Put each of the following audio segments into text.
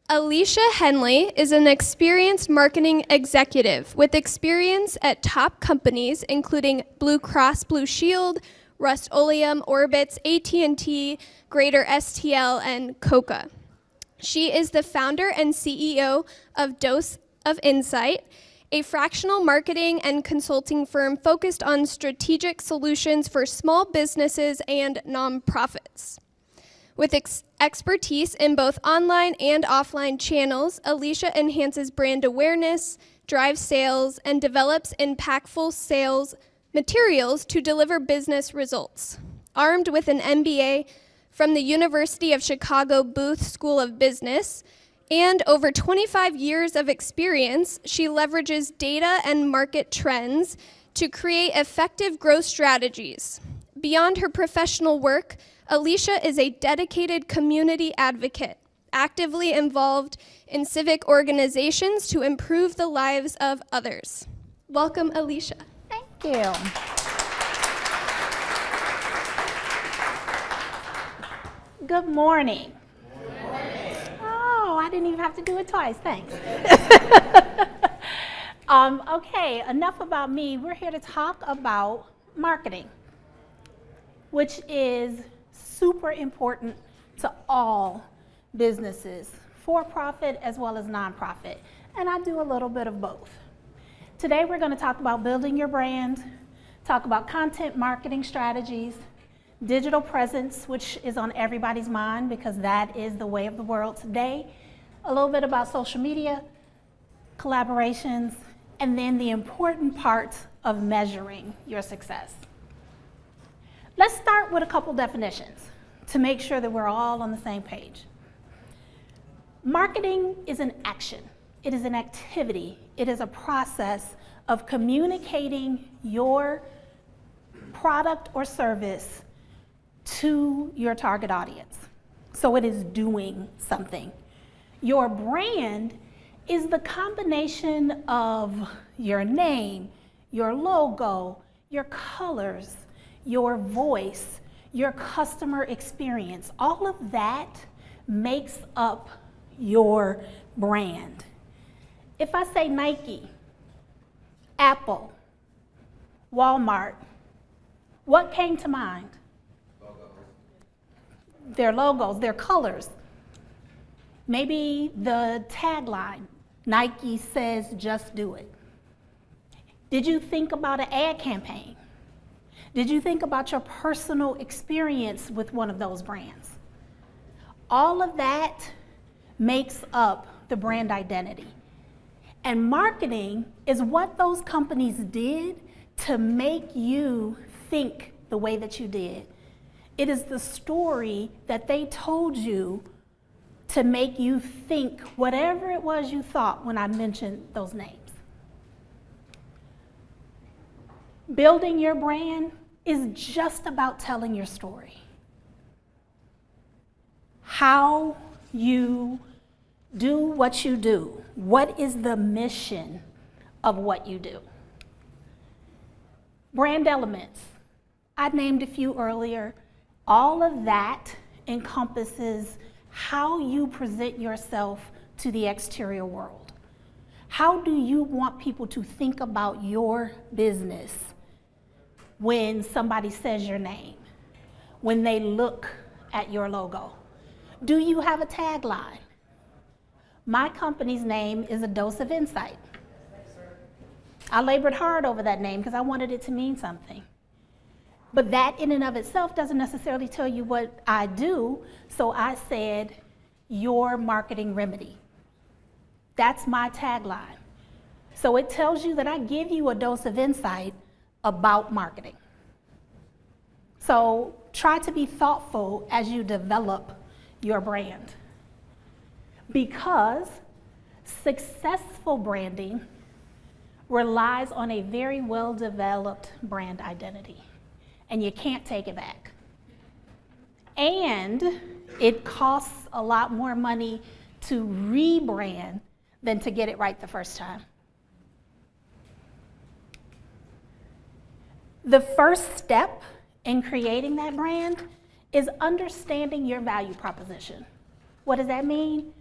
Alesha Henley is an experienced marketing executive with experience at top companies including Blue Cross Blue Shield, Rust-Oleum, Orbitz, AT&T, Greater STL, and Coca. She is the founder and CEO of Dose of Insight, a fractional marketing and consulting firm focused on strategic solutions for small businesses and nonprofits. With expertise in both online and offline channels, Alesha enhances brand awareness, drives sales, and develops impactful sales materials to deliver business results. Armed with an MBA from the University of Chicago Booth School of Business and over 25 years of experience, she leverages data and market trends to create effective growth strategies. Beyond her professional work, Alesha is a dedicated community advocate, actively involved in civic organizations to improve the lives of others. Welcome, Alesha. Thank you. Good morning. Good morning. Oh, I didn't even have to do it twice. Thanks. Okay, enough about me. We're here to talk about marketing, which is super important to all businesses, for-profit as well as nonprofit, and I do a little bit of both. Today we're going to talk about building your brand, talk about content marketing strategies, digital presence, which is on everybody's mind because that is the way of the world today, a little bit about social media, collaborations, and then the important part of measuring your success. Let's start with a couple definitions to make sure that we're all on the same page. Marketing is an action. It is an activity. It is a process of communicating your product or service to your target audience. So it is doing something. Your brand is the combination of your name, your logo, your colors, your voice, your customer experience. All of that makes up your brand. If I say Nike, Apple, Walmart, what came to mind? Their logos, their colors. Maybe the tagline, Nike says just do it. Did you think about an ad campaign? Did you think about your personal experience with one of those brands? All of that makes up the brand identity. And marketing is what those companies did to make you think the way that you did. It is the story that they told you to make you think whatever it was you thought when I mentioned those names. Building your brand is just about telling your story. How you do what you do. What is the mission of what you do? Brand elements. I named a few earlier. All of that encompasses how you present yourself to the exterior world. How do you want people to think about your business when somebody says your name, when they look at your logo? Do you have a tagline? My company's name is A Dose of Insight. I labored hard over that name because I wanted it to mean something. But that in and of itself doesn't necessarily tell you what I do, so I said, your marketing remedy. That's my tagline. So it tells you that I give you a dose of insight about marketing. So try to be thoughtful as you develop your brand, because successful branding relies on a very well-developed brand identity, and you can't take it back. And it costs a lot more money to rebrand than to get it right the first time. The first step in creating that brand is understanding your value proposition. What does that mean?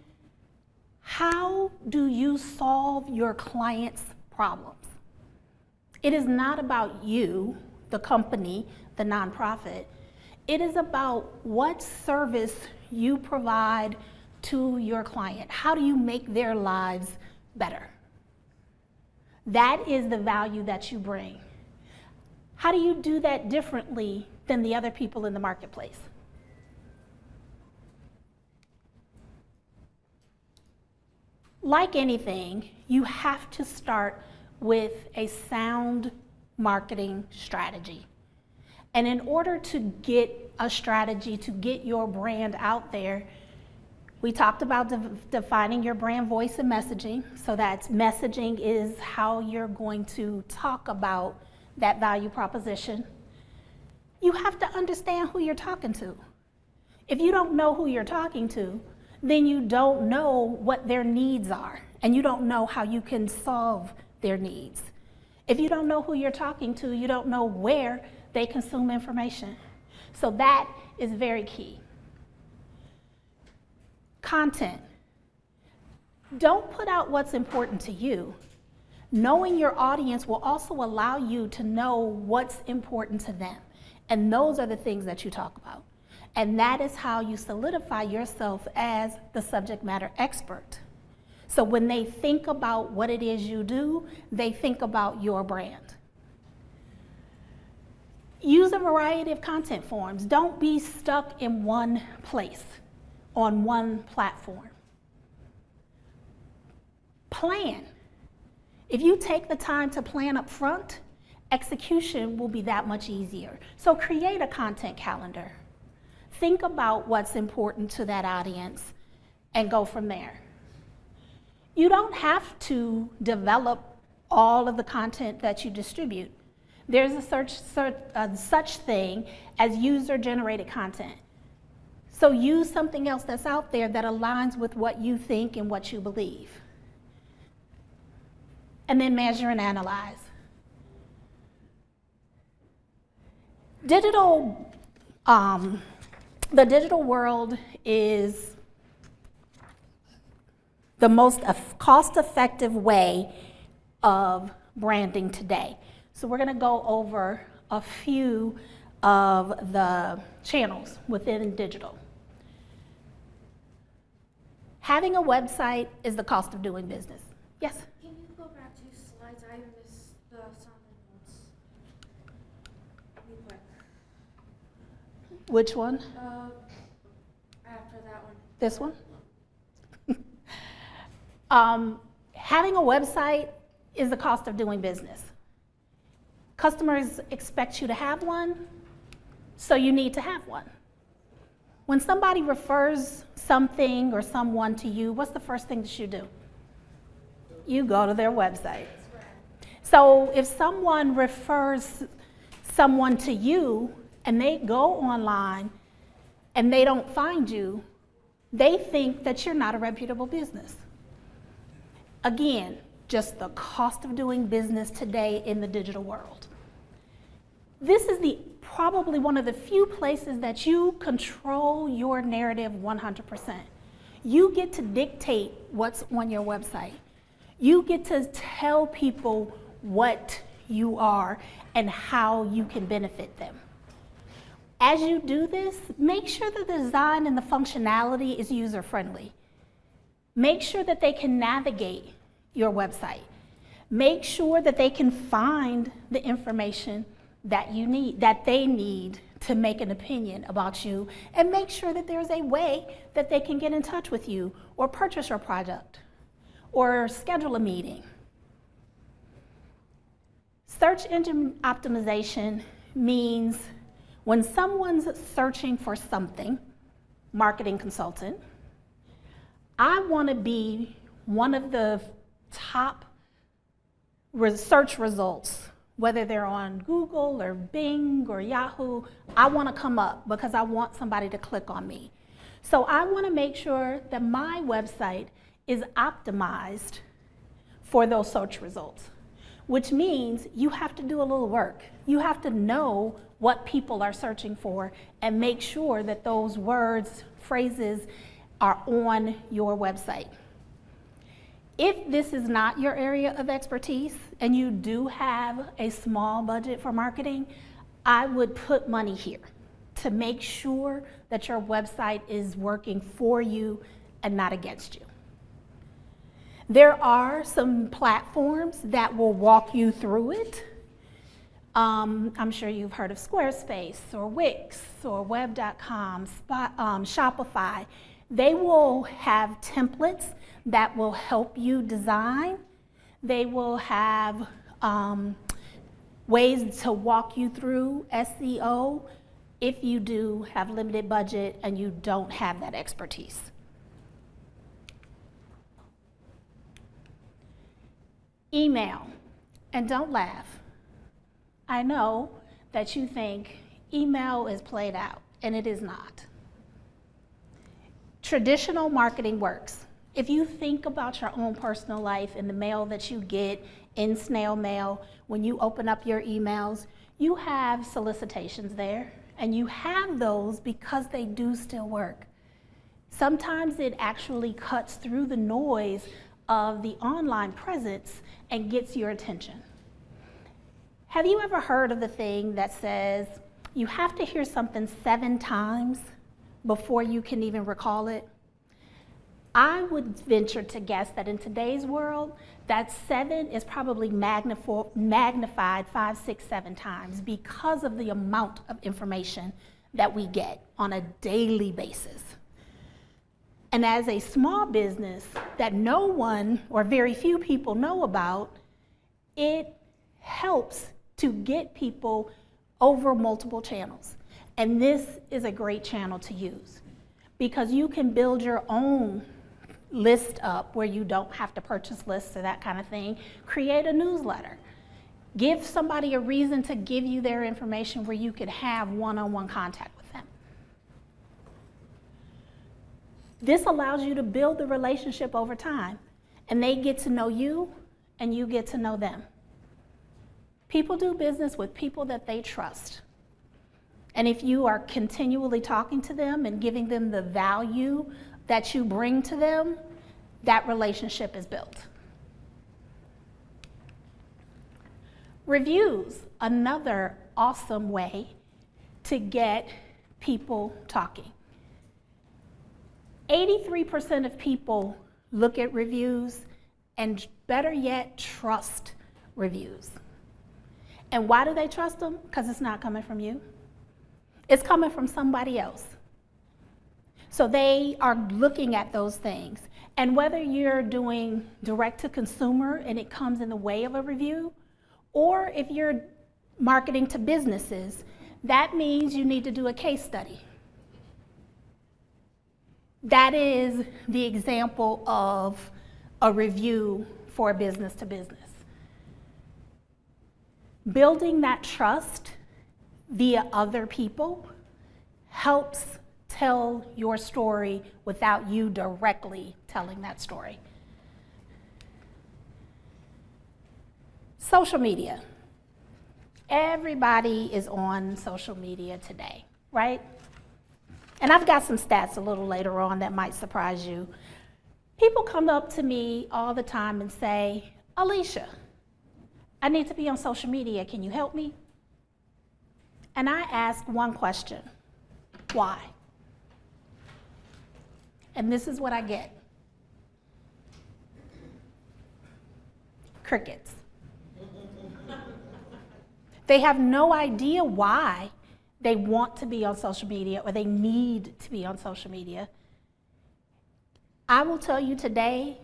How do you solve your clients' problems? It is not about you, the company, the nonprofit. It is about what service you provide to your client. How do you make their lives better? That is the value that you bring. How do you do that differently than the other people in the marketplace? Like anything, you have to start with a sound marketing strategy. And in order to get a strategy to get your brand out there, we talked about defining your brand voice and messaging. So that's messaging is how you're going to talk about that value proposition. You have to understand who you're talking to. If you don't know who you're talking to, then you don't know what their needs are, and you don't know how you can solve their needs. If you don't know who you're talking to, you don't know where they consume information. So that is very key. Content. Don't put out what's important to you. Knowing your audience will also allow you to know what's important to them. And those are the things that you talk about. And that is how you solidify yourself as the subject matter expert. So when they think about what it is you do, they think about your brand. Use a variety of content forms. Don't be stuck in one place, on one platform. Plan. If you take the time to plan up front, execution will be that much easier. So create a content calendar. Think about what's important to that audience and go from there. You don't have to develop all of the content that you distribute. There's a such thing as user-generated content. So use something else that's out there that aligns with what you think and what you believe. And then measure and analyze. The digital world is the most cost-effective way of branding today. So we're going to go over a few of the channels within digital. Having a website is the cost of doing business. Yes? Can you go back 2 slides? I missed the summary notes. Real quick. Which one? After that one. This one? Having a website is the cost of doing business. Customers expect you to have one, so you need to have one. When somebody refers something or someone to you, what's the first thing that you do? You go to their website. So if someone refers someone to you and they go online and they don't find you, they think that you're not a reputable business. Again, just the cost of doing business today in the digital world. This is probably one of the few places that you control your narrative 100%. You get to dictate what's on your website. You get to tell people what you are and how you can benefit them. As you do this, make sure the design and the functionality is user-friendly. Make sure that they can navigate your website. Make sure that they can find the information that they need to make an opinion about you, and make sure that there's a way that they can get in touch with you or purchase your product or schedule a meeting. Search engine optimization means when someone's searching for something, marketing consultant, I want to be one of the top search results, whether they're on Google or Bing or Yahoo. I want to come up because I want somebody to click on me. So I want to make sure that my website is optimized for those search results, which means you have to do a little work. You have to know what people are searching for and make sure that those words, phrases are on your website. If this is not your area of expertise and you do have a small budget for marketing, I would put money here to make sure that your website is working for you and not against you. There are some platforms that will walk you through it. I'm sure you've heard of Squarespace or Wix or Web.com, Shopify. They will have templates that will help you design. They will have ways to walk you through SEO if you do have limited budget and you don't have that expertise. Email, and don't laugh. I know that you think email is played out, and it is not. Traditional marketing works. If you think about your own personal life and the mail that you get in snail mail, when you open up your emails, you have solicitations there, and you have those because they do still work. Sometimes it actually cuts through the noise of the online presence and gets your attention. Have you ever heard of the thing that says you have to hear something 7 times before you can even recall it? I would venture to guess that in today's world, that 7 is probably magnified 5, 6, 7 times because of the amount of information that we get on a daily basis. And as a small business that no one or very few people know about, it helps to get people over multiple channels. And this is a great channel to use because you can build your own list up where you don't have to purchase lists or that kind of thing. Create a newsletter. Give somebody a reason to give you their information where you could have one-on-one contact with them. This allows you to build the relationship over time, and they get to know you and you get to know them. People do business with people that they trust. And if you are continually talking to them and giving them the value that you bring to them, that relationship is built. Reviews, another awesome way to get people talking. 83% of people look at reviews and, better yet, trust reviews. And why do they trust them? Because it's not coming from you. It's coming from somebody else. So they are looking at those things. And whether you're doing direct to consumer and it comes in the way of a review, or if you're marketing to businesses, that means you need to do a case study. That is the example of a review for business to business. Building that trust via other people helps tell your story without you directly telling that story. Social media. Everybody is on social media today, right? And I've got some stats a little later on that might surprise you. People come up to me all the time and say, Alesha, I need to be on social media. Can you help me? And I ask one question, why? And this is what I get. Crickets. They have no idea why they want to be on social media or they need to be on social media. I will tell you today,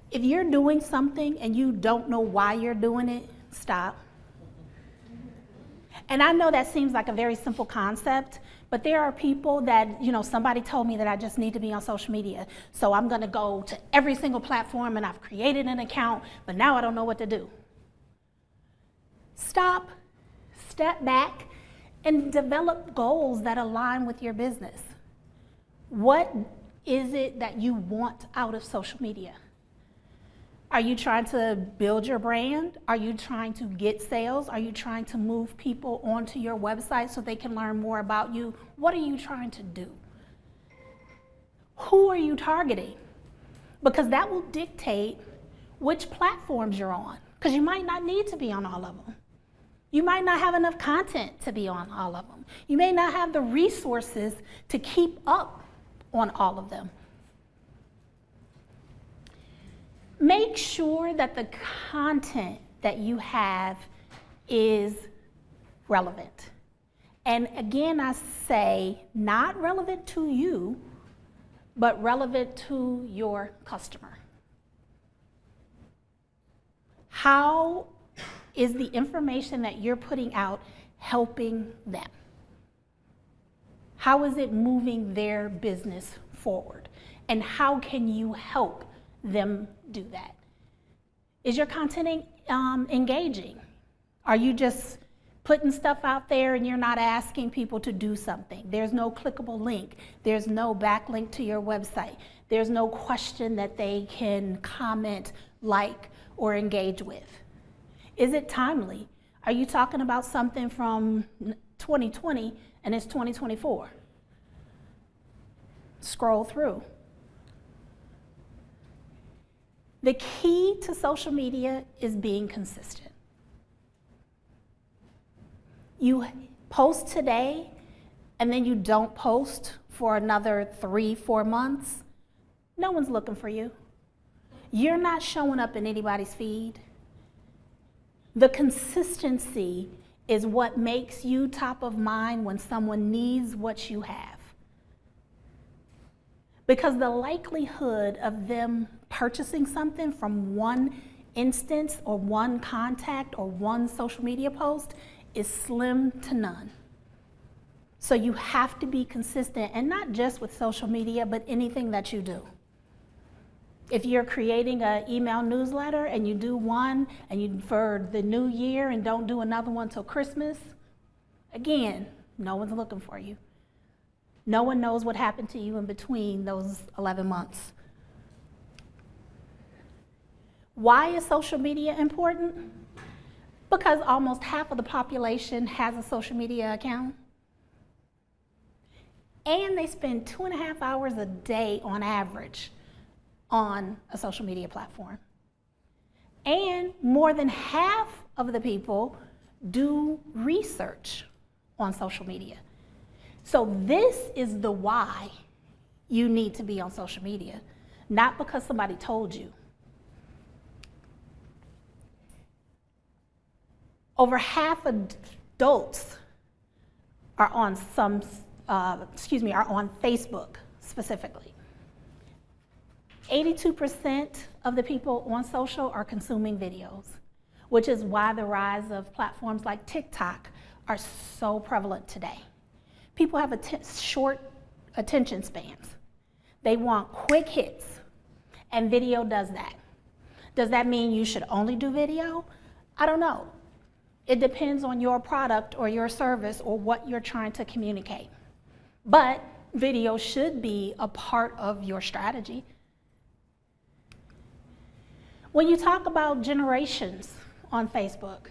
if you're doing something and you don't know why you're doing it, stop. And I know that seems like a very simple concept, but there are people that, somebody told me that I just need to be on social media. So I'm gonna go to every single platform and I've created an account, but now I don't know what to do. Stop, step back, and develop goals that align with your business. What is it that you want out of social media? Are you trying to build your brand? Are you trying to get sales? Are you trying to move people onto your website so they can learn more about you? What are you trying to do? Who are you targeting? Because that will dictate which platforms you're on, because you might not need to be on all of them. You might not have enough content to be on all of them. You may not have the resources to keep up on all of them. Make sure that the content that you have is relevant. And again, I say not relevant to you, but relevant to your customer. How is the information that you're putting out helping them? How is it moving their business forward? And how can you help them do that? Is your content engaging? Are you just putting stuff out there and you're not asking people to do something? There's no clickable link. There's no backlink to your website. There's no question that they can comment, like, or engage with. Is it timely? Are you talking about something from 2020 and it's 2024? Scroll through. The key to social media is being consistent. You post today and then you don't post for another 3-4 months, no one's looking for you. You're not showing up in anybody's feed. The consistency is what makes you top of mind when someone needs what you have. Because the likelihood of them purchasing something from one instance or one contact or one social media post is slim to none. So you have to be consistent, and not just with social media, but anything that you do. If you're creating an email newsletter and you do one and you for the new year and don't do another one till Christmas, again, no one's looking for you. No one knows what happened to you in between those 11 months. Why is social media important? Because almost half of the population has a social media account. And they spend 2.5 hours a day on average on a social media platform. And more than half of the people do research on social media. So this is the why you need to be on social media, not because somebody told you. Over half adults are on are on Facebook specifically. 82% of the people on social are consuming videos, which is why the rise of platforms like TikTok are so prevalent today. People have short attention spans. They want quick hits, and video does that. Does that mean you should only do video? I don't know. It depends on your product or your service or what you're trying to communicate. But video should be a part of your strategy. When you talk about generations on Facebook,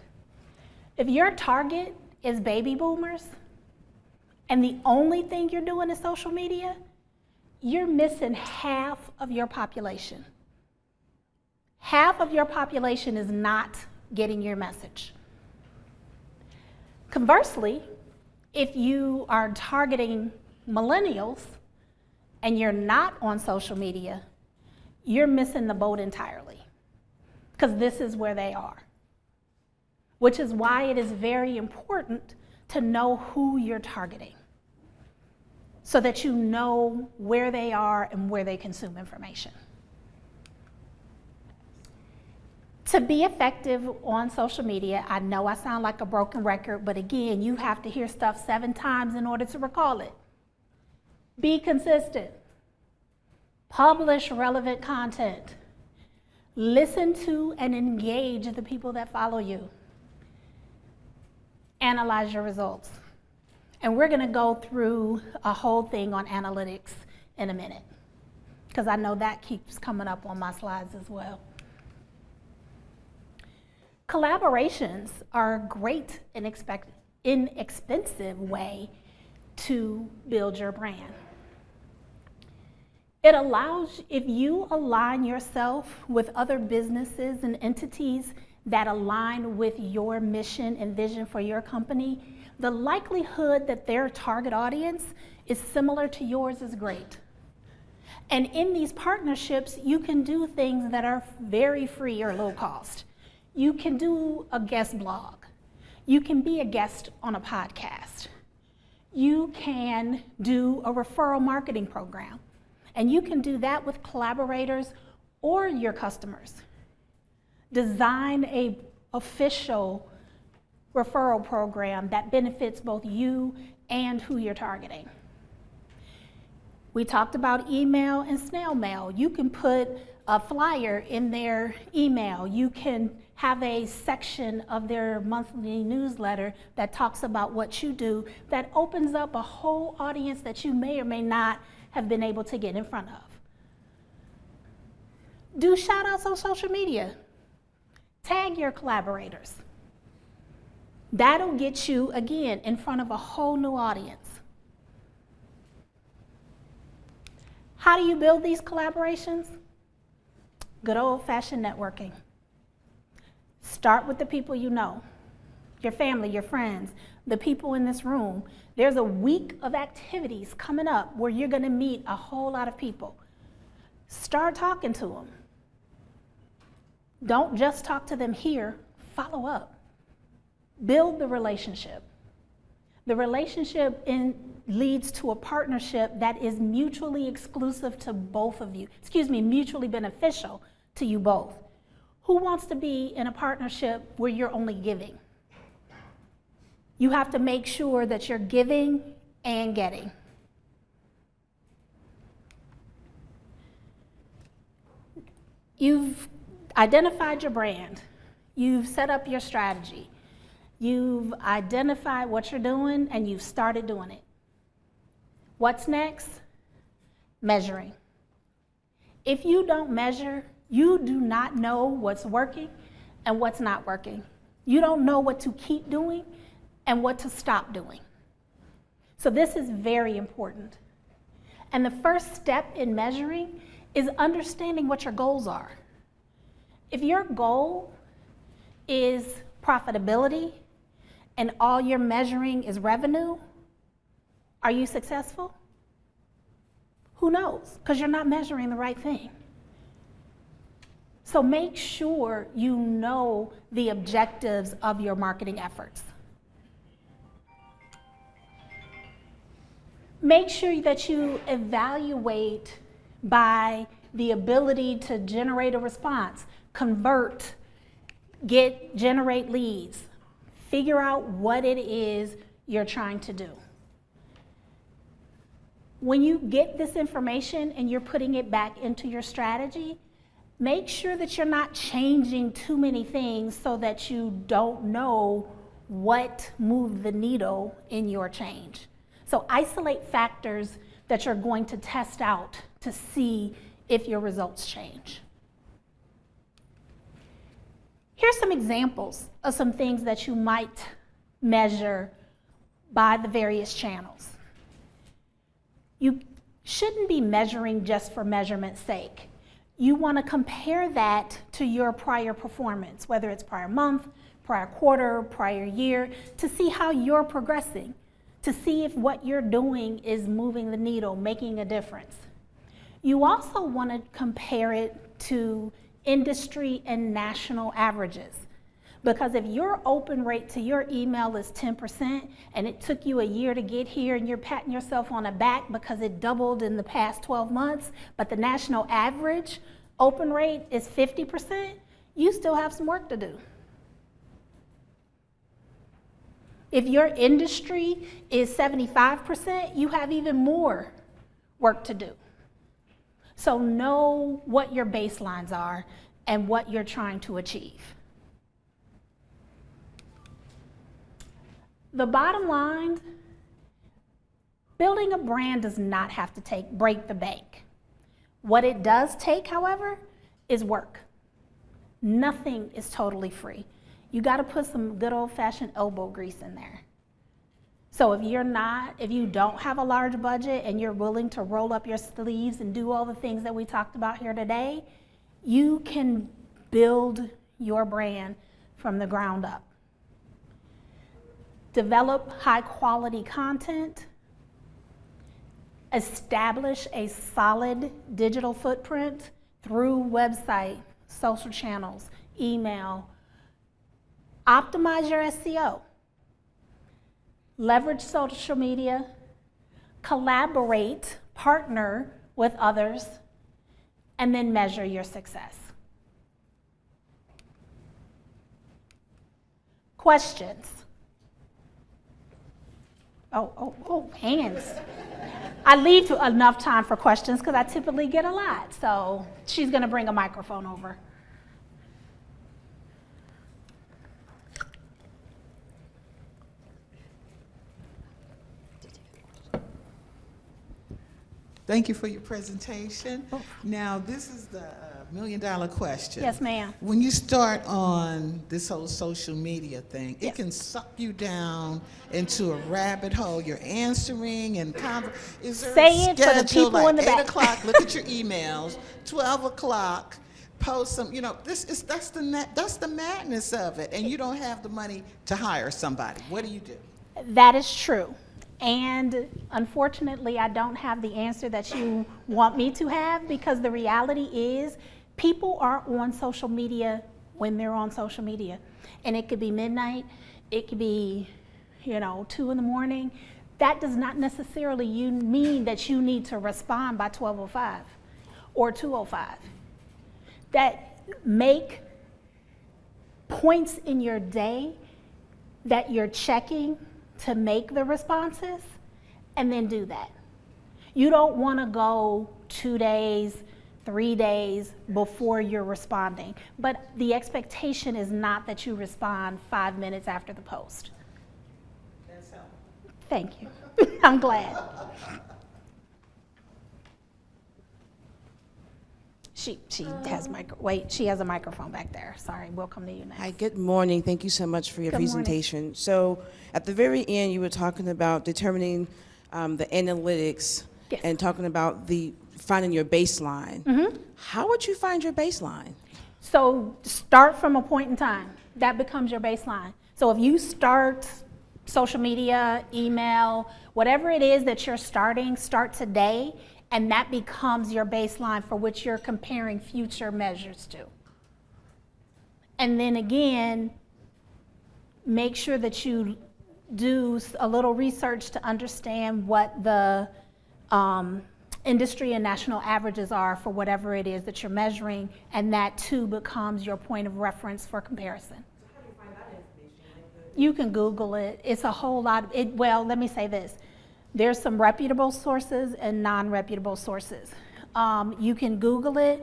if your target is baby boomers and the only thing you're doing is social media, you're missing half of your population. Half of your population is not getting your message. Conversely, if you are targeting millennials and you're not on social media, you're missing the boat entirely, because this is where they are. Which is why it is very important to know who you're targeting, so that you know where they are and where they consume information. To be effective on social media, I know I sound like a broken record, but again, you have to hear stuff 7 times in order to recall it. Be consistent. Publish relevant content. Listen to and engage the people that follow you. Analyze your results. And we're going to go through a whole thing on analytics in a minute, because I know that keeps coming up on my slides as well. Collaborations are a great and inexpensive way to build your brand. It allows, if you align yourself with other businesses and entities that align with your mission and vision for your company, the likelihood that their target audience is similar to yours is great. And in these partnerships, you can do things that are very free or low cost. You can do a guest blog. You can be a guest on a podcast. You can do a referral marketing program. And you can do that with collaborators or your customers. Design an official referral program that benefits both you and who you're targeting. We talked about email and snail mail. You can put a flyer in their email. You can have a section of their monthly newsletter that talks about what you do, that opens up a whole audience that you may or may not have been able to get in front of. Do shout outs on social media. Tag your collaborators. That'll get you, again, in front of a whole new audience. How do you build these collaborations? Good old-fashioned networking. Start with the people you know, your family, your friends, the people in this room. There's a week of activities coming up where you're going to meet a whole lot of people. Start talking to them. Don't just talk to them here, follow up. Build the relationship. The relationship leads to a partnership that is mutually exclusive to both of you. Mutually beneficial to you both. Who wants to be in a partnership where you're only giving? You have to make sure that you're giving and getting. You've identified your brand. You've set up your strategy. You've identified what you're doing and you've started doing it. What's next? Measuring. If you don't measure, you do not know what's working and what's not working. You don't know what to keep doing and what to stop doing. So this is very important. And the first step in measuring is understanding what your goals are. If your goal is profitability and all you're measuring is revenue, are you successful? Who knows? Because you're not measuring the right thing. So make sure you know the objectives of your marketing efforts. Make sure that you evaluate by the ability to generate a response, convert, generate leads, figure out what it is you're trying to do. When you get this information and you're putting it back into your strategy, make sure that you're not changing too many things so that you don't know what moved the needle in your change. So isolate factors that you're going to test out to see if your results change. Here's some examples of some things that you might measure by the various channels. You shouldn't be measuring just for measurement's sake. You want to compare that to your prior performance, whether it's prior month, prior quarter, prior year, to see how you're progressing, to see if what you're doing is moving the needle, making a difference. You also want to compare it to industry and national averages. Because if your open rate to your email is 10% and it took you a year to get here and you're patting yourself on the back because it doubled in the past 12 months, but the national average open rate is 50%, you still have some work to do. If your industry is 75%, you have even more work to do. So know what your baselines are and what you're trying to achieve. The bottom line, building a brand does not have to break the bank. What it does take, however, is work. Nothing is totally free. You got to put some good old-fashioned elbow grease in there. So if you don't have a large budget and you're willing to roll up your sleeves and do all the things that we talked about here today, you can build your brand from the ground up. Develop high quality content, establish a solid digital footprint through website, social channels, email, optimize your SEO. Leverage social media, collaborate, partner with others, and then measure your success. Questions? Oh, hands. I leave enough time for questions because I typically get a lot. So she's going to bring a microphone over. Thank you for your presentation. Now, this is the million-dollar question. Yes, ma'am. When you start on this whole social media thing, Yes. it can suck you down into a rabbit hole. You're answering and is there Say a it for the schedule, people like in the 8 back. o'clock, look at your emails, 12 o'clock, post some, that's the madness of it, and you don't have the money to hire somebody. What do you do? That is true. And unfortunately, I don't have the answer that you want me to have, because the reality is people are on social media when they're on social media. And it could be midnight, it could be, 2 in the morning. That does not necessarily mean that you need to respond by 12:05 or 2:05. That make points in your day that you're checking to make the responses, and then do that. You don't want to go 2 days, 3 days before you're responding, but the expectation is not that you respond 5 minutes after the post. That's helpful. Thank you. I'm glad. She has she has a microphone back there. Sorry, we'll come to you next. Hi, good morning. Thank you so much for your Good morning. presentation. So at the very end, you were talking about determining the analytics. Yes. And talking about finding your baseline. Mm-hmm. How would you find your baseline? So start from a point in time. That becomes your baseline. So if you start social media, email, whatever it is that you're starting, start today, and that becomes your baseline for which you're comparing future measures to. And then again, make sure that you do a little research to understand what the industry and national averages are for whatever it is that you're measuring, and that too becomes your point of reference for comparison. So how do you find that information? You can Google it. It's a whole lot. Well, let me say this. There's some reputable sources and non-reputable sources. You can Google it.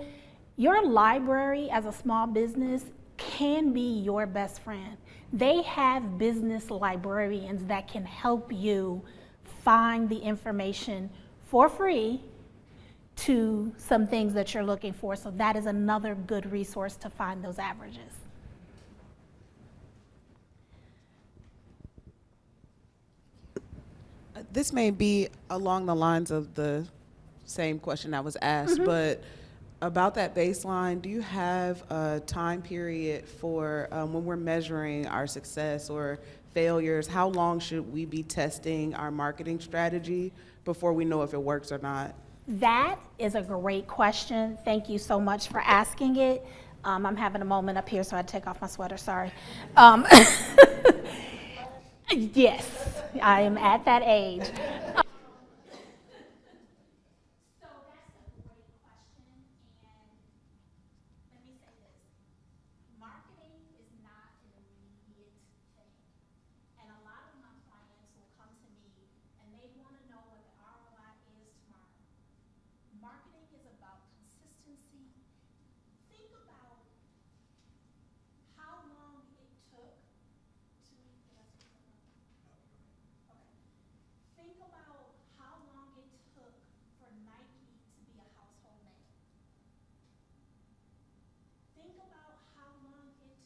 Your library as a small business can be your best friend. They have business librarians that can help you find the information for free to some things that you're looking for. So that is another good resource to find those averages. This may be along the lines of the same question that was asked, but about that baseline, do you have a time period for when we're measuring our success or failures? How long should we be testing our marketing strategy before we know if it works or not? That is a great question. Thank you so much for asking it. I'm having a moment up here, so I take off my sweater, sorry. Yes, I am at that age. So that's a great question, and let me say this. Marketing is not an immediate thing. And a lot of my clients will come to me and they want to know what the ROI is tomorrow. Marketing is about consistency. Think about how long it took to, did I say something? Okay. Think about how long it took for Nike to be a household name. Think about how long it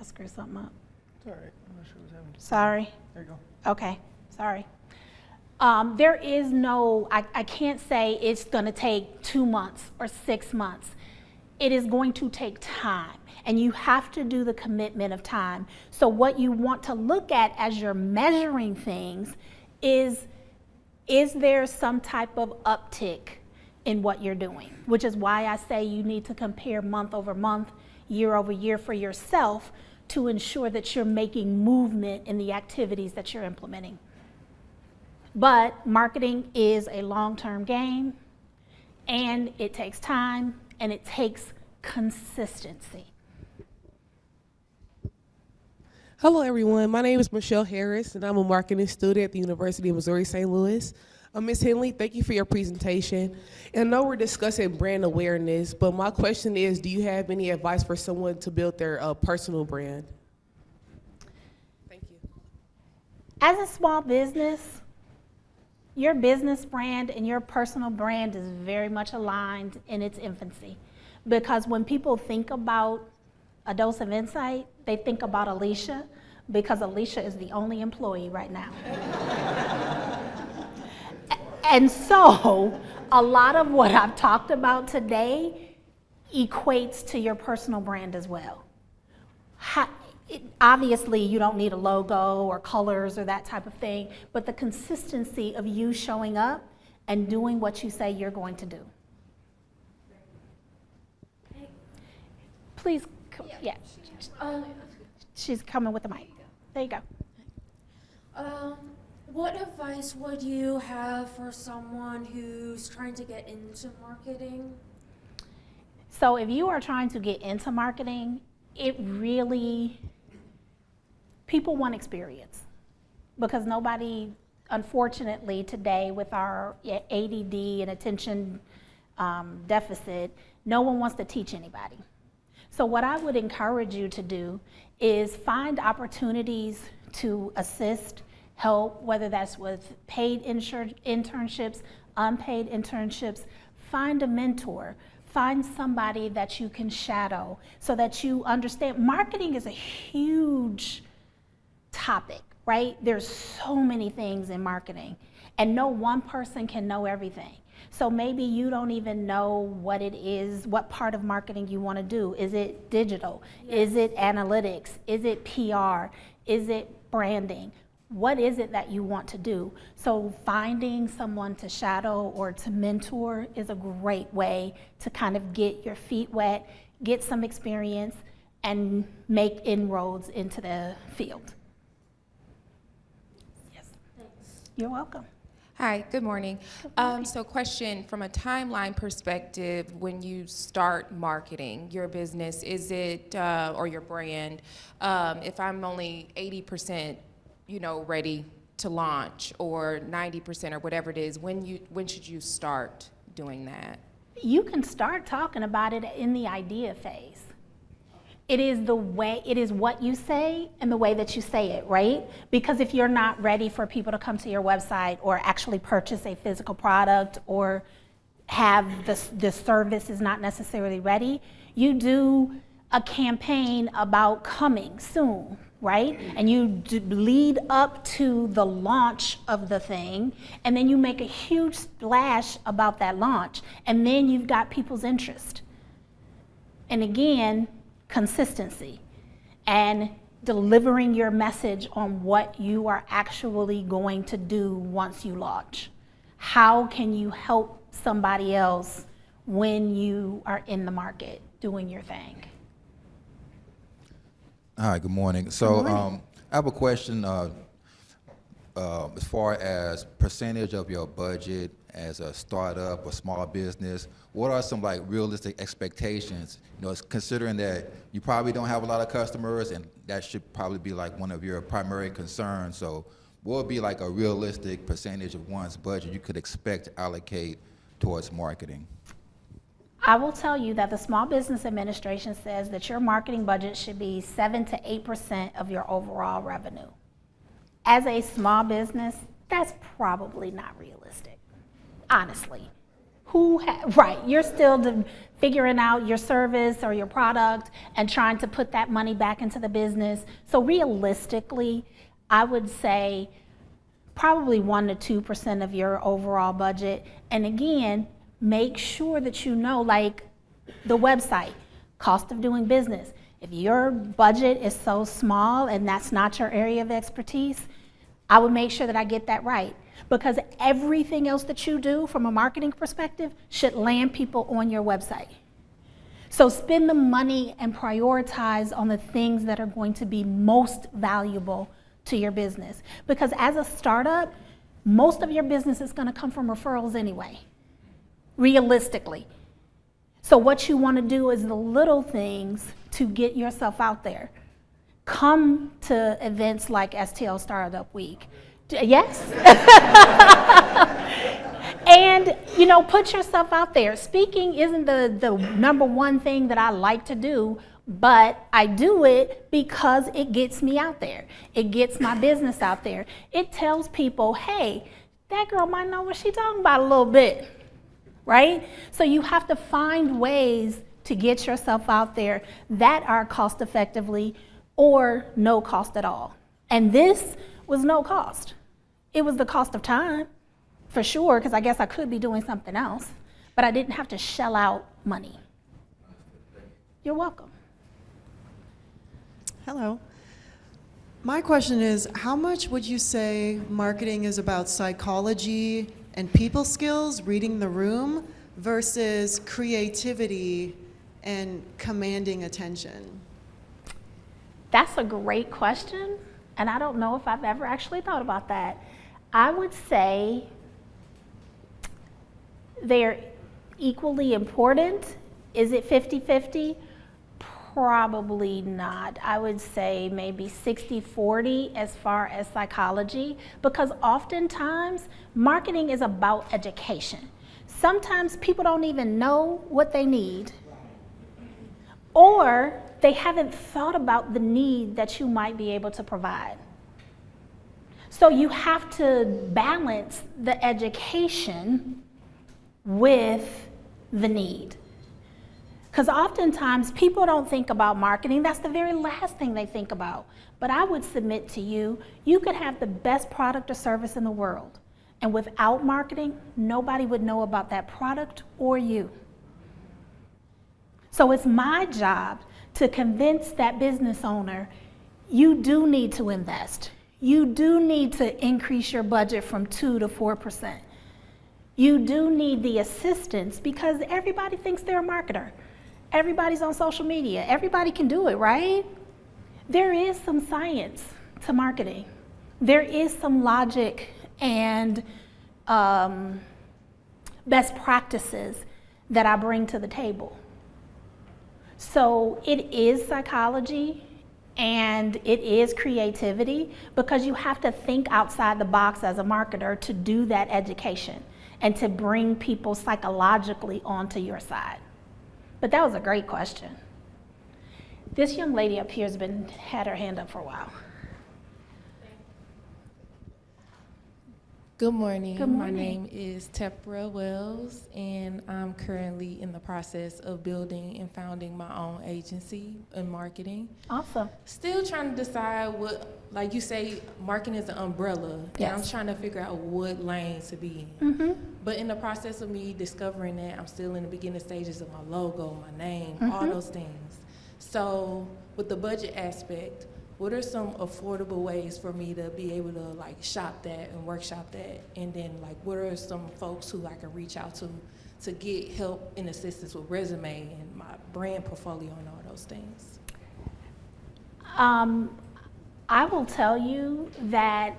screw something up. It's all right. I'm not sure what's happening. Sorry. There you go. Okay, sorry. There is no, I can't say it's gonna take 2 months or 6 months. It is going to take time, and you have to do the commitment of time. So what you want to look at as you're measuring things is there some type of uptick in what you're doing? Which is why I say you need to compare month over month, year over year for yourself to ensure that you're making movement in the activities that you're implementing. But marketing is a long-term game, and it takes time, and it takes consistency. Hello, everyone. My name is Michelle Harris, and I'm a marketing student at the University of Missouri St. Louis. Ms. Henley, thank you for your presentation. And I know we're discussing brand awareness, but my question is, do you have any advice for someone to build their personal brand? Thank you. As a small business, your business brand and your personal brand is very much aligned in its infancy. Because when people think about a dose of insight, they think about Alesha, because Alesha is the only employee right now. And so, a lot of what I've talked about today equates to your personal brand as well. Obviously, you don't need a logo or colors or that type of thing, but the consistency of you showing up and doing what you say you're going to do. Please, yeah. She's coming with the mic. There you go. What advice would you have for someone who's trying to get into marketing? So if you are trying to get into marketing, people want experience, because nobody, unfortunately today with our ADD and attention deficit, no one wants to teach anybody. So what I would encourage you to do is find opportunities to assist, help, whether that's with paid internships, unpaid internships. Find a mentor, find somebody that you can shadow so that you understand. Marketing is a huge topic, right? There's so many things in marketing, and no one person can know everything. So maybe you don't even know what it is, what part of marketing you want to do. Is it digital? Yes. Is it analytics? Is it PR? Is it branding? What is it that you want to do? So finding someone to shadow or to mentor is a great way to kind of get your feet wet, get some experience, and make inroads into the field. Yes. Thanks. You're welcome. Hi, good morning. So question, from a timeline perspective, when you start marketing your business, is it, or your brand, if I'm only 80%, ready to launch, or 90% or whatever it is, when should you start doing that? You can start talking about it in the idea phase. It is what you say and the way that you say it, right? Because if you're not ready for people to come to your website or actually purchase a physical product, or have the service is not necessarily ready, you do a campaign about coming soon, right? And you lead up to the launch of the thing, and then you make a huge splash about that launch, and then you've got people's interest. And again, consistency and delivering your message on what you are actually going to do once you launch. How can you help somebody else when you are in the market doing your thing? Hi, good morning. So I have a question as far as percentage of your budget as a startup or small business. What are some realistic expectations? Considering that you probably don't have a lot of customers, and that should probably be one of your primary concerns. So what would be a realistic percentage of one's budget you could expect to allocate towards marketing? I will tell you that the Small Business Administration says that your marketing budget should be 7 to 8% of your overall revenue. As a small business, that's probably not realistic, honestly. Right, you're still figuring out your service or your product and trying to put that money back into the business. So realistically, I would say probably 1 to 2% of your overall budget. And again, make sure that you know, like the website, cost of doing business. If your budget is so small and that's not your area of expertise, I would make sure that I get that right. Because everything else that you do from a marketing perspective should land people on your website. So spend the money and prioritize on the things that are going to be most valuable to your business. Because as a startup, most of your business is going to come from referrals anyway, realistically. So what you want to do is the little things to get yourself out there. Come to events like STL Startup Week. Yes? And, you know, put yourself out there. Speaking isn't the number one thing that I like to do, but I do it because it gets me out there. It gets my business out there. It tells people, hey, that girl might know what she's talking about a little bit, right? So you have to find ways to get yourself out there that are cost effectively or no cost at all. And this was no cost. It was the cost of time, for sure, because I guess I could be doing something else, but I didn't have to shell out money. You're welcome. Hello. My question is, how much would you say marketing is about psychology and people skills, reading the room, versus creativity and commanding attention? That's a great question, and I don't know if I've ever actually thought about that. I would say they're equally important. Is it 50-50? Probably not. I would say maybe 60-40 as far as psychology, because oftentimes marketing is about education. Sometimes people don't even know what they need, or they haven't thought about the need that you might be able to provide. So you have to balance the education with the need. Because oftentimes people don't think about marketing. That's the very last thing they think about. But I would submit to you, you could have the best product or service in the world, and without marketing, nobody would know about that product or you. So it's my job to convince that business owner, you do need to invest. You do need to increase your budget from 2 to 4%. You do need the assistance, because everybody thinks they're a marketer. Everybody's on social media. Everybody can do it, right? There is some science to marketing. There is some logic and best practices that I bring to the table. So it is psychology and it is creativity, because you have to think outside the box as a marketer to do that education and to bring people psychologically onto your side. But that was a great question. This young lady up here had her hand up for a while. Good morning. Good morning. My name is Tepra Wells, and I'm currently in the process of building and founding my own agency in marketing. Awesome. Still trying to decide what, like you say, marketing is an umbrella, Yes. and I'm trying to figure out what lane to be in. Mm-hmm. But in the process of me discovering that, I'm still in the beginning stages of my logo, my name, all Mhm. those things. So with the budget aspect, what are some affordable ways for me to be able to like shop that and workshop that? And then like, what are some folks who I can reach out to get help and assistance with resume and my brand portfolio and all those things? I will tell you that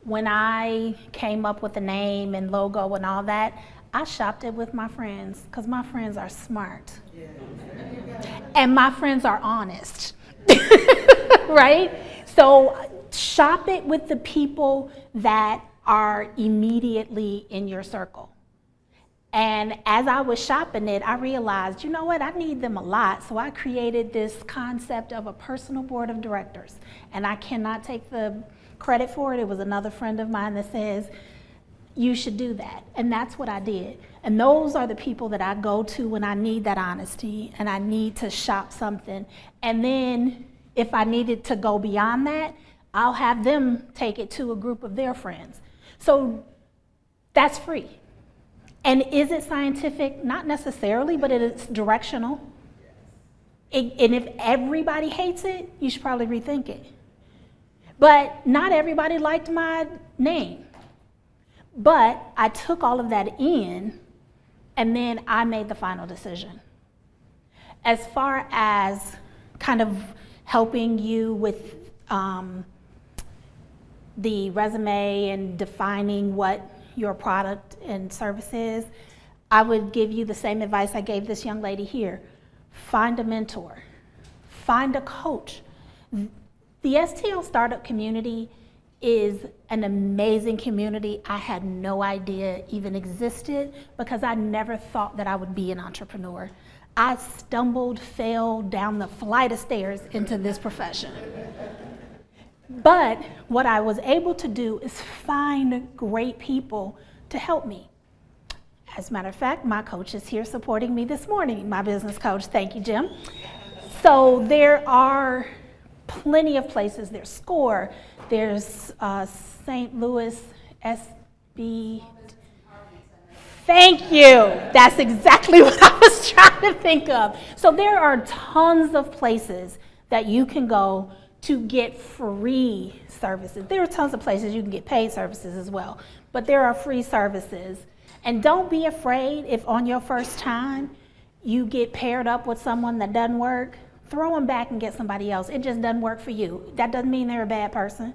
when I came up with the name and logo and all that, I shopped it with my friends, because my friends are smart. And my friends are honest. Right? So shop it with the people that are immediately in your circle. And as I was shopping it, I realized, you know what, I need them a lot. So I created this concept of a personal board of directors. And I cannot take the credit for it. It was another friend of mine that says, you should do that. And that's what I did. And those are the people that I go to when I need that honesty and I need to shop something. And then if I needed to go beyond that, I'll have them take it to a group of their friends. So that's free. And is it scientific? Not necessarily, but it is directional. And if everybody hates it, you should probably rethink it. But not everybody liked my name. But I took all of that in, and then I made the final decision. As far as kind of helping you with the resume and defining what your product and service is, I would give you the same advice I gave this young lady here. Find a mentor, find a coach. The STL startup community is an amazing community I had no idea even existed because I never thought that I would be an entrepreneur. I stumbled, fell down the flight of stairs into this profession. But what I was able to do is find great people to help me. As a matter of fact, my coach is here supporting me this morning, my business coach. Thank you, Jim. So there are plenty of places. There's SCORE, there's St. Louis SB. Thank you. That's exactly what I was trying to think of. So there are tons of places that you can go to get free services. There are tons of places you can get paid services as well, but there are free services. And don't be afraid if on your first time you get paired up with someone that doesn't work. Throw them back and get somebody else. It just doesn't work for you. That doesn't mean they're a bad person.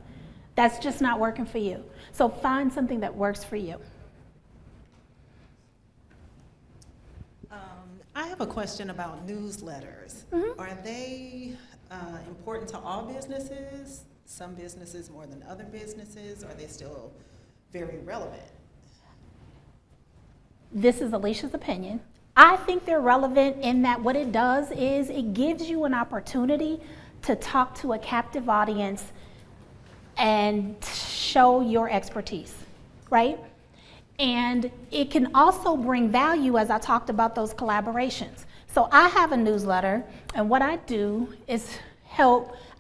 That's just not working for you. So find something that works for you. I have a question about newsletters. Are they important to all businesses? Some businesses more than other businesses? Are they still very relevant? This is Alesha's opinion. I think they're relevant in that what it does is it gives you an opportunity to talk to a captive audience and show your expertise, right? And it can also bring value, as I talked about those collaborations. So I have a newsletter, and what I do is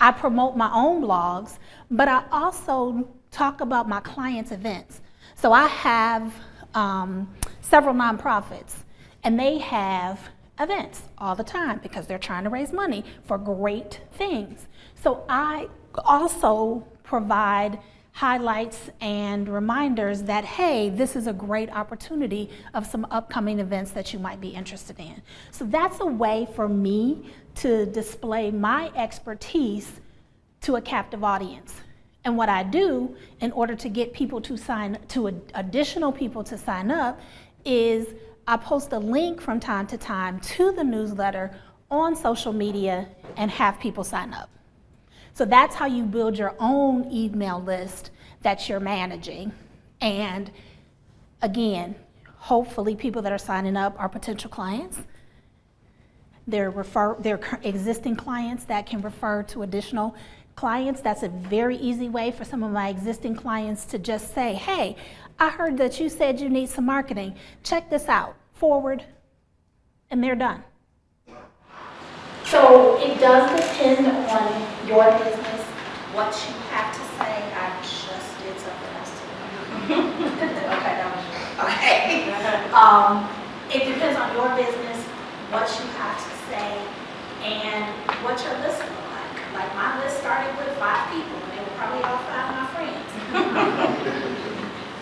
I promote my own blogs, but I also talk about my clients' events. So I have several nonprofits, and they have events all the time because they're trying to raise money for great things. So I also provide highlights and reminders that, hey, this is a great opportunity of some upcoming events that you might be interested in. So that's a way for me to display my expertise to a captive audience. And what I do in order to get people to additional people to sign up is I post a link from time to time to the newsletter on social media and have people sign up. So that's how you build your own email list that you're managing. And again, hopefully people that are signing up are potential clients. They're existing clients that can refer to additional clients. That's a very easy way for some of my existing clients to just say, hey, I heard that you said you need some marketing. Check this out, forward, and they're done. So it does depend on your business, what you have to say. I just did something else today. Okay, that was okay. It depends on your business, what you have to say, and what your list looks like. Like my list started with 5 people, and they were probably all 5 of my friends.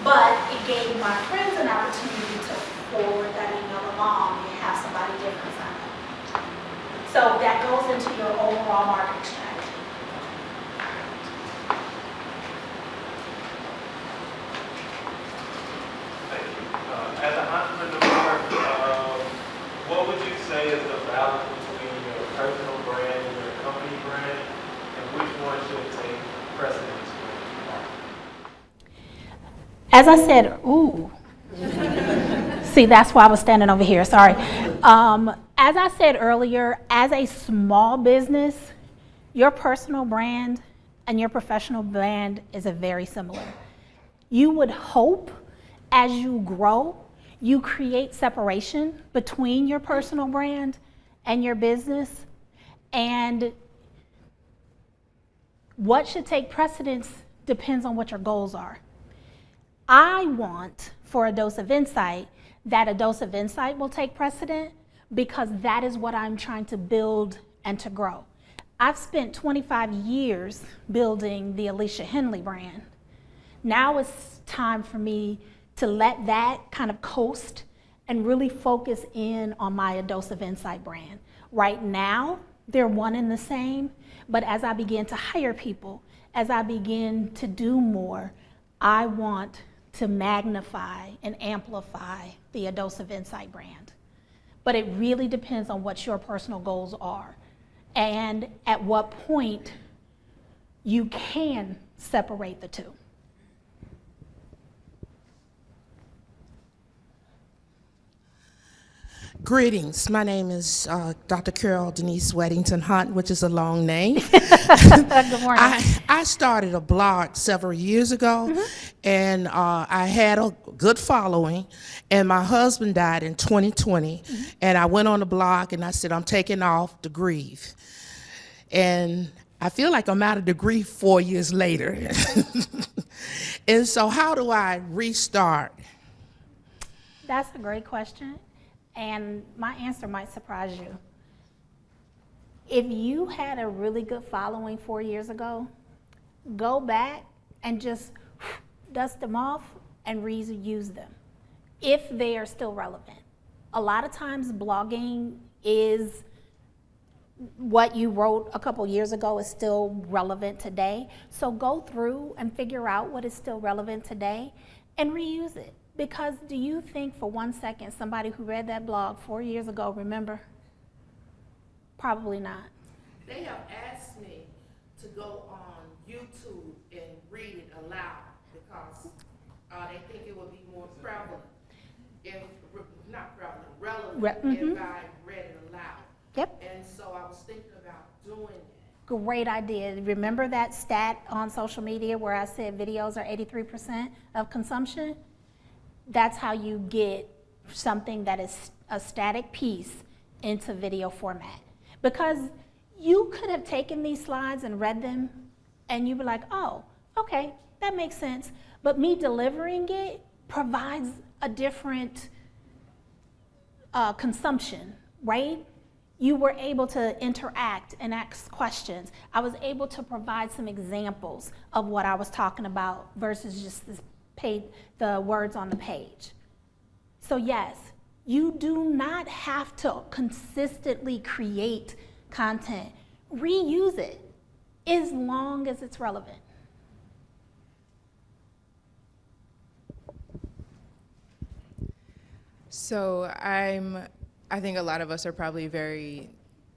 But it gave my friends an opportunity to forward that email along and have somebody different sign up. So that goes into your overall marketing strategy. Thank you. As an entrepreneur, what would you say is the balance between your personal brand and your company brand, and which one should take precedence? As I said, see, that's why I was standing over here, sorry. As I said earlier, as a small business, your personal brand and your professional brand is very similar. You would hope As you grow, you create separation between your personal brand and your business. And what should take precedence depends on what your goals are. I want, for a dose of insight, that a dose of insight will take precedent because that is what I'm trying to build and to grow. I've spent 25 years building the Alesha Henley brand. Now it's time for me to let that kind of coast and really focus in on my A Dose of Insight brand. Right now, they're one and the same, but as I begin to hire people, as I begin to do more, I want to magnify and amplify the A Dose of Insight brand. But it really depends on what your personal goals are and at what point you can separate the two. Greetings. My name is Dr. Carol Denise Weddington Hunt, which is a long name. Good morning. I started a blog several years ago, and I had a good following, and my husband died in 2020, and I went on the blog and I said, I'm taking off to grieve. And I feel like I'm out of the grief 4 years later. And so how do I restart? That's a great question. And my answer might surprise you. If you had a really good following 4 years ago, go back and just dust them off and reuse them if they are still relevant. A lot of times blogging is what you wrote a couple years ago is still relevant today. So go through and figure out what is still relevant today and reuse it. Because do you think for 1 second somebody who read that blog 4 years ago remember? Probably not. They have asked me to go on YouTube and read it aloud because they think it would be more prevalent, if not prevalent, relevant if I read it aloud. Yep. And so I was thinking about doing that. Great idea. Remember that stat on social media where I said videos are 83% of consumption? That's how you get something that is a static piece into video format. Because you could have taken these slides and read them and you'd be like, oh, okay, that makes sense. But me delivering it provides a different consumption, right? You were able to interact and ask questions. I was able to provide some examples of what I was talking about versus just the words on the page. So yes, you do not have to consistently create content. Reuse it as long as it's relevant. So I think a lot of us are probably very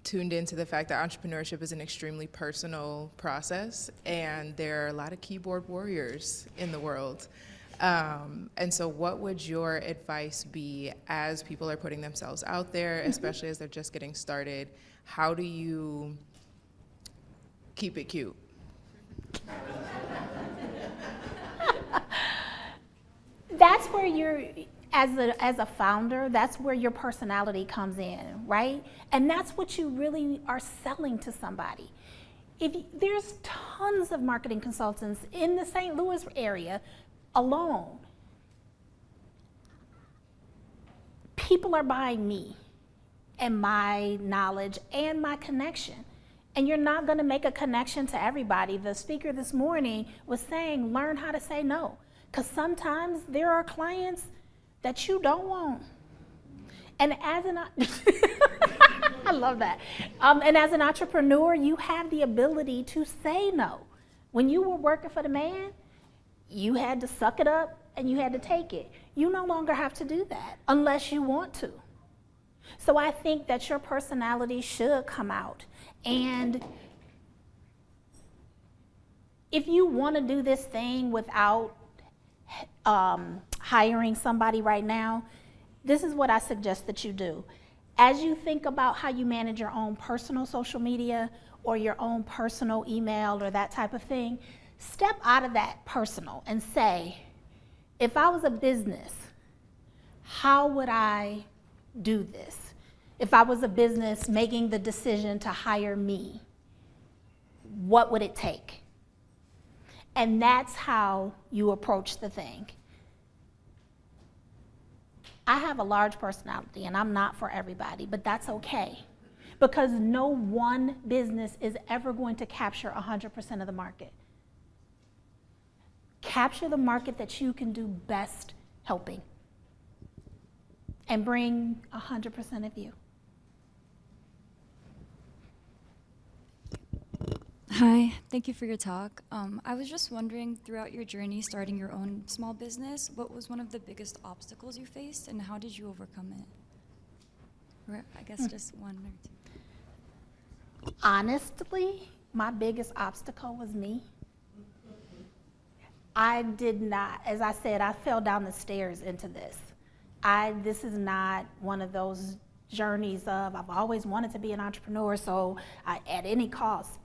tuned into the fact that entrepreneurship is an extremely personal process, and there are a lot of keyboard warriors in the world. And so what would your advice be as people are putting themselves out there, especially as they're just getting started? How do you keep it cute? That's where you're, as a founder, that's where your personality comes in, right? And that's what you really are selling to somebody. There's tons of marketing consultants in the St. Louis area alone. People are buying me and my knowledge and my connection. And you're not gonna make a connection to everybody. The speaker this morning was saying, learn how to say no. Because sometimes there are clients that you don't want. And as an, I love that. And as an entrepreneur, you have the ability to say no. When you were working for the man, you had to suck it up and you had to take it. You no longer have to do that unless you want to. So I think that your personality should come out. And if you want to do this thing without hiring somebody right now, this is what I suggest that you do. As you think about how you manage your own personal social media or your own personal email or that type of thing, step out of that personal and say, If I was a business, how would I do this? If I was a business making the decision to hire me, what would it take? And that's how you approach the thing. I have a large personality, and I'm not for everybody, but that's okay. Because no one business is ever going to capture 100% of the market. Capture the market that you can do best helping, and bring 100% of you. Hi, thank you for your talk. I was just wondering, throughout your journey starting your own small business, what was one of the biggest obstacles you faced, and how did you overcome it? Or I guess just one or two. Honestly, my biggest obstacle was me. I did not, as I said, I fell down the stairs into this. This is not one of those journeys of, I've always wanted to be an entrepreneur, so at any cost.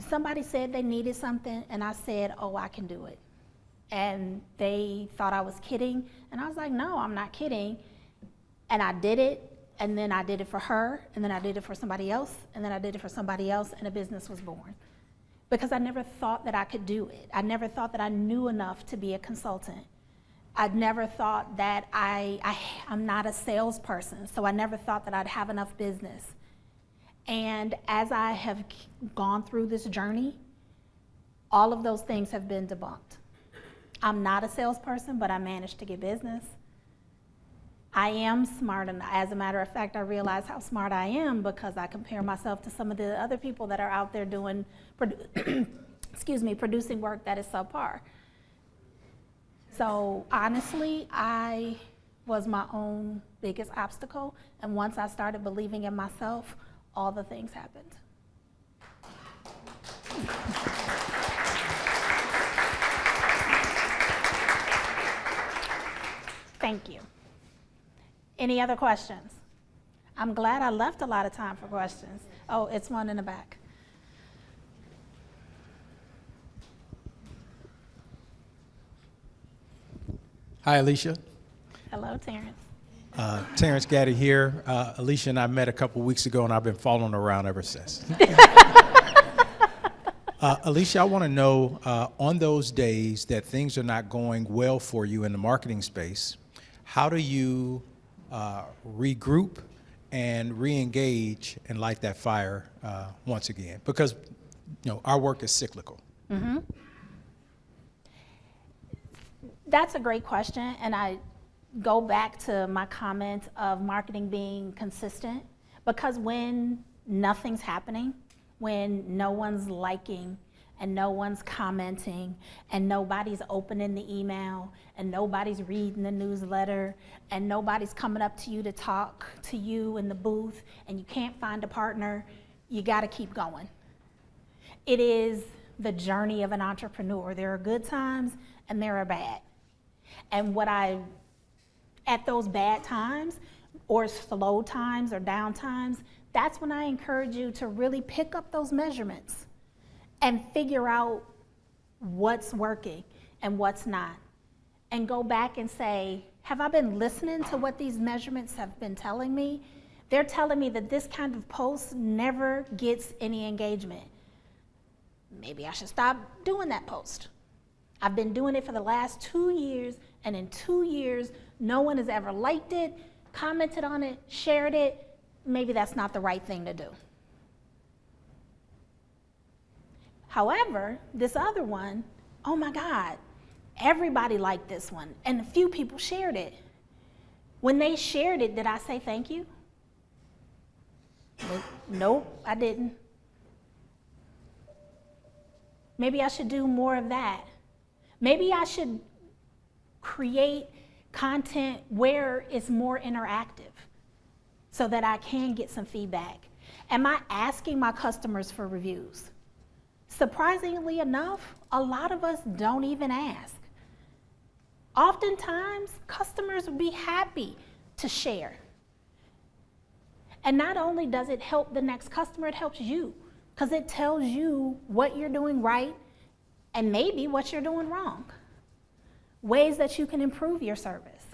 Somebody said they needed something, and I said, oh, I can do it. And they thought I was kidding, and I was like, no, I'm not kidding. And I did it, and then I did it for her, and then I did it for somebody else, and then I did it for somebody else, and a business was born. Because I never thought that I could do it. I never thought that I knew enough to be a consultant. I'd never thought that I'm not a salesperson, so I never thought that I'd have enough business. And as I have gone through this journey, all of those things have been debunked. I'm not a salesperson, but I managed to get business. I am smart enough. As a matter of fact, I realize how smart I am because I compare myself to some of the other people that are out there doing, producing work that is subpar. So honestly, I was my own biggest obstacle. And once I started believing in myself, all the things happened. Thank you. Any other questions? I'm glad I left a lot of time for questions. Oh, it's one in the back. Hi, Alesha. Hello, Terrence. Terrence Gaddy here. Alesha and I met a couple weeks ago, and I've been following her around ever since. Alesha, I want to know, on those days that things are not going well for you in the marketing space, how do you regroup and re-engage and light that fire once again? Because our work is cyclical. Mm-hmm. That's a great question, and I go back to my comment of marketing being consistent, because when nothing's happening, when no one's liking and no one's commenting and nobody's opening the email and nobody's reading the newsletter and nobody's coming up to you to talk to you in the booth and you can't find a partner, you gotta keep going. It is the journey of an entrepreneur. There are good times and there are bad. And at those bad times or slow times or down times, that's when I encourage you to really pick up those measurements and figure out what's working and what's not. And go back and say, have I been listening to what these measurements have been telling me? They're telling me that this kind of post never gets any engagement. Maybe I should stop doing that post. I've been doing it for the last 2 years, and in 2 years, no one has ever liked it, commented on it, shared it. Maybe that's not the right thing to do. However, this other one, oh my God, everybody liked this one, and a few people shared it. When they shared it, did I say thank you? Nope, I didn't. Maybe I should do more of that. Maybe I should create content where it's more interactive so that I can get some feedback. Am I asking my customers for reviews? Surprisingly enough, a lot of us don't even ask. Oftentimes, customers would be happy to share. And not only does it help the next customer, it helps you, because it tells you what you're doing right and maybe what you're doing wrong. ways that you can improve your service.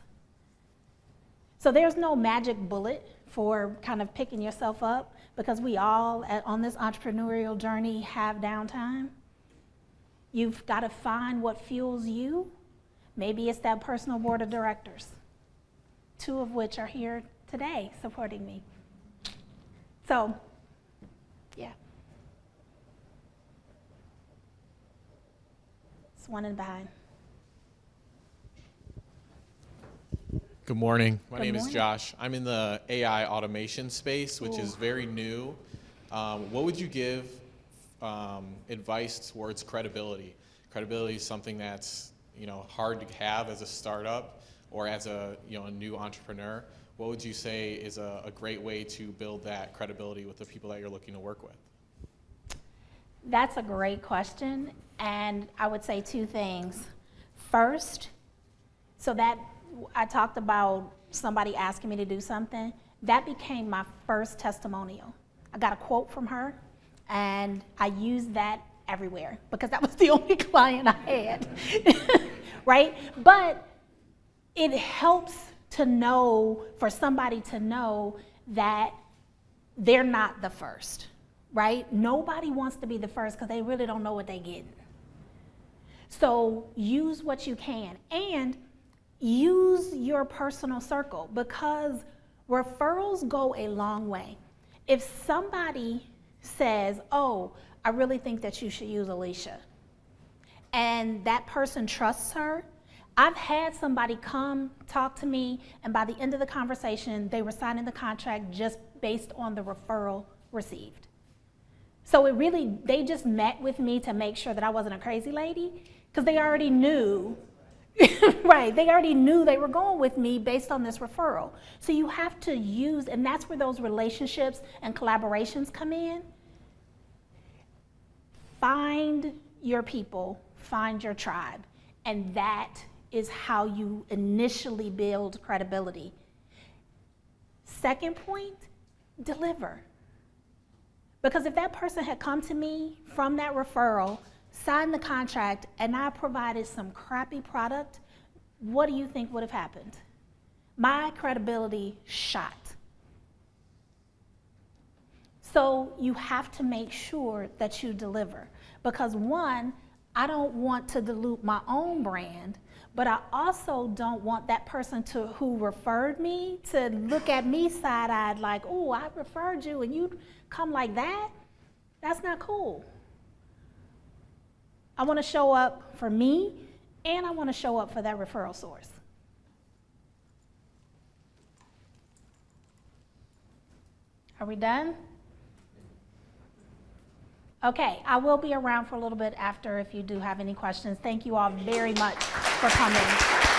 So there's no magic bullet for kind of picking yourself up, because we all on this entrepreneurial journey have downtime. You've got to find what fuels you. Maybe it's that personal board of directors, 2 of which are here today supporting me. So, yeah. It's one in behind. Good morning. My Good name morning. is Josh. I'm in the AI automation space, which is very new. What would you give advice towards credibility? Credibility is something that's hard to have as a startup or as a a new entrepreneur. What would you say is a great way to build that credibility with the people that you're looking to work with? That's a great question, and I would say 2 things. First, so that I talked about somebody asking me to do something, that became my first testimonial. I got a quote from her, and I used that everywhere because that was the only client I had, right? But it helps to know, for somebody to know that they're not the first, right? Nobody wants to be the first because they really don't know what they're getting. So use what you can, and use your personal circle, because referrals go a long way. If somebody says, oh, I really think that you should use Alesha, and that person trusts her, I've had somebody come talk to me, and by the end of the conversation, they were signing the contract just based on the referral received. So they just met with me to make sure that I wasn't a crazy lady, because they already knew, right, they already knew they were going with me based on this referral. So you have to use, and that's where those relationships and collaborations come in. Find your people, find your tribe, and that is how you initially build credibility. Second point, deliver. Because if that person had come to me from that referral, signed the contract, and I provided some crappy product, what do you think would have happened? My credibility shot. So you have to make sure that you deliver. Because 1, I don't want to dilute my own brand, but I also don't want that person who referred me to look at me side-eyed like, oh, I referred you and you come like that? That's not cool. I want to show up for me, and I want to show up for that referral source. Are we done? Okay, I will be around for a little bit after if you do have any questions. Thank you all very much for coming.